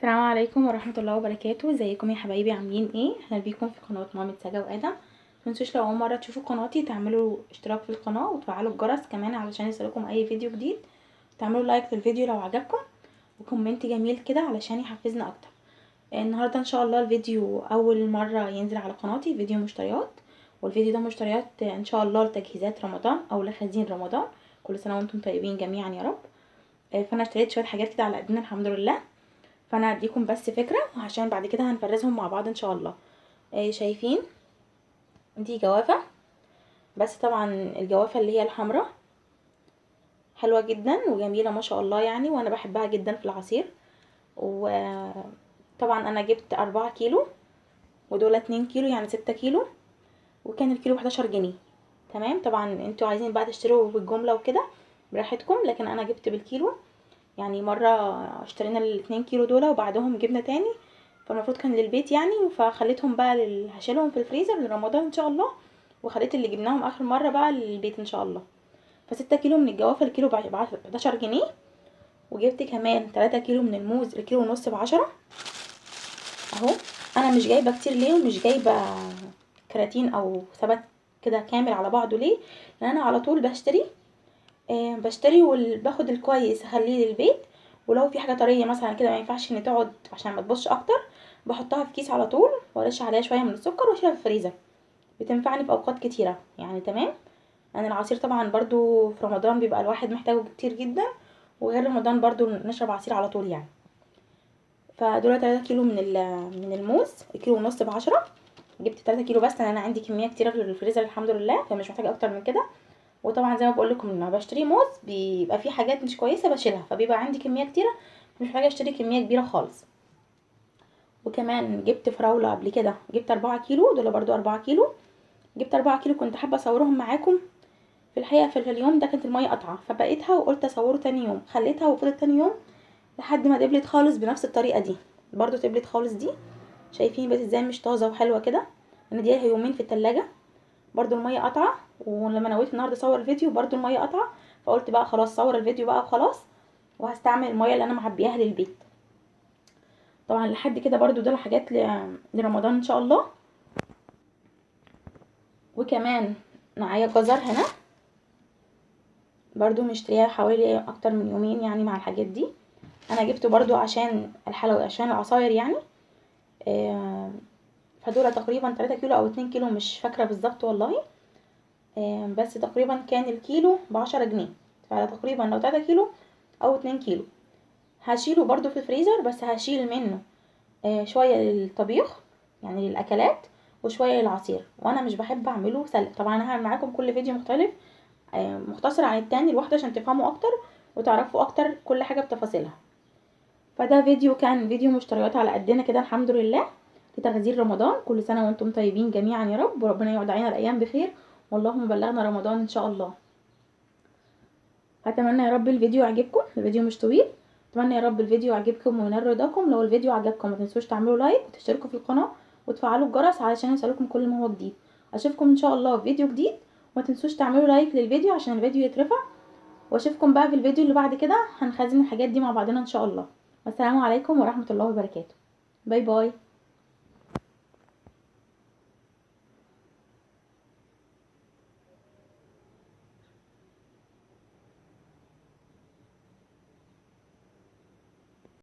السلام عليكم ورحمة الله وبركاته. ازيكم يا حبايبي؟ عاملين ايه؟ اهلا بيكم في قناة مامة سجا وادم. متنسوش لو اول مرة تشوفوا قناتي تعملوا اشتراك في القناة وتفعلوا الجرس كمان علشان يوصلكم اي فيديو جديد، تعملوا لايك للفيديو لو عجبكم وكومنت جميل كده علشان يحفزنا اكتر. النهاردة ان شاء الله الفيديو اول مرة ينزل على قناتي، فيديو مشتريات، والفيديو ده مشتريات ان شاء الله لتجهيزات رمضان او لخزين رمضان. كل سنة وانتم طيبين جميعا يا رب. فانا اشتريت شوية حاجات كده على قدنا الحمد لله، فانا هديكم بس فكرة وعشان بعد كده هنفرزهم مع بعض ان شاء الله. شايفين دي جوافة، بس طبعا الجوافة اللي هي الحمراء حلوة جدا وجميلة ما شاء الله يعني، وانا بحبها جدا في العصير. وطبعا انا جبت 4 كيلو ودول 2 كيلو يعني 6 كيلو، وكان الكيلو ب11 جنيه. تمام، طبعا انتوا عايزين بقى تشتروا بالجملة وكده براحتكم، لكن انا جبت بالكيلو. يعني مرة اشترينا ال2 كيلو دول وبعدهم جبنا تاني، فالمفروض كان للبيت يعني، فخليتهم بقى هشيلهم في الفريزر لرمضان ان شاء الله، وخليت اللي جبناهم اخر مرة بقى للبيت ان شاء الله. ف6 كيلو من الجوافة الكيلو ب11 جنيه، وجبت كمان 3 كيلو من الموز الكيلو ونص ب10 اهو. انا مش جايبة كتير ليه ومش جايبة كراتين او ثبت كده كامل على بعضه ليه، لان انا على طول بشتري وباخد الكويس اخليه للبيت، ولو في حاجه طريه مثلا كده ما ينفعش ان تقعد عشان ما تبوظش اكتر، بحطها في كيس على طول وارش عليها شويه من السكر واشيلها في الفريزر. بتنفعني في اوقات كتيره يعني. تمام، انا العصير طبعا برضو في رمضان بيبقى الواحد محتاجه كتير جدا، وغير رمضان برضو نشرب عصير على طول يعني. فدول 3 كيلو من الموز الكيلو ونص ب10. جبت 3 كيلو بس لان انا عندي كميه كتيره في الفريزر الحمد لله، فمش محتاجه اكتر من كده. وطبعا زي ما بقول لكم لما بشتري موز بيبقى فيه حاجات مش كويسه بشيلها، فبيبقى عندي كميه كتيره مش محتاجه اشتري كميه كبيره خالص. وكمان جبت فراوله قبل كده، جبت 4 كيلو دول برضو 4 كيلو. جبت 4 كيلو كنت حابه اصورهم معاكم. في الحقيقه في اليوم ده كانت الميه قطعه، فبقيتها وقلت اصوره تاني يوم، خليتها وفضلت تاني يوم لحد ما دبلت خالص بنفس الطريقه دي. برضو دبلت خالص دي. شايفين بقت ازاي مش طازه وحلوه كده؟ انا دي يومين في التلاجة. برضو الميه قطعه، ولما نويت النهارده اصور الفيديو برضو الميه قطعه، فقلت بقى خلاص صور الفيديو بقى وخلاص، وهستعمل الميه اللي انا معبياها للبيت. طبعا لحد كده برضو دول حاجات لرمضان ان شاء الله. وكمان معايا جزر هنا برضو مشتريها حوالي اكتر من يومين يعني مع الحاجات دي. انا جبته برضو عشان الحلوى عشان العصاير يعني. فدول تقريبا 3 كيلو او 2 كيلو مش فاكره بالظبط والله. بس تقريبا كان الكيلو ب10 جنيه، فتقريبا لو 3 كيلو او 2 كيلو. هشيله برضو في الفريزر، بس هشيل منه شويه للطبيخ يعني للاكلات، وشويه للعصير. وانا مش بحب اعمله سلق. طبعا انا هعمل معاكم كل فيديو مختلف مختصر عن التاني الواحده عشان تفهموا اكتر وتعرفوا اكتر كل حاجه بتفاصيلها. فده فيديو كان فيديو مشتريات على قدنا كده الحمد لله لتغذير رمضان. كل سنه وانتم طيبين جميعا يا رب، وربنا يقعد علينا الايام بخير، واللهم بلغنا رمضان ان شاء الله. اتمنى يا رب الفيديو يعجبكم، الفيديو مش طويل. اتمنى يا رب الفيديو يعجبكم وينال رضاكم. لو الفيديو عجبكم ما تنسوش تعملوا لايك وتشتركوا في القناه وتفعلوا الجرس علشان يوصلكم كل ما هو جديد. اشوفكم ان شاء الله في فيديو جديد، وما تنسوش تعملوا لايك للفيديو عشان الفيديو يترفع. واشوفكم بقى في الفيديو اللي بعد كده هنخزن الحاجات دي مع بعضنا ان شاء الله. والسلام عليكم ورحمه الله وبركاته. باي باي.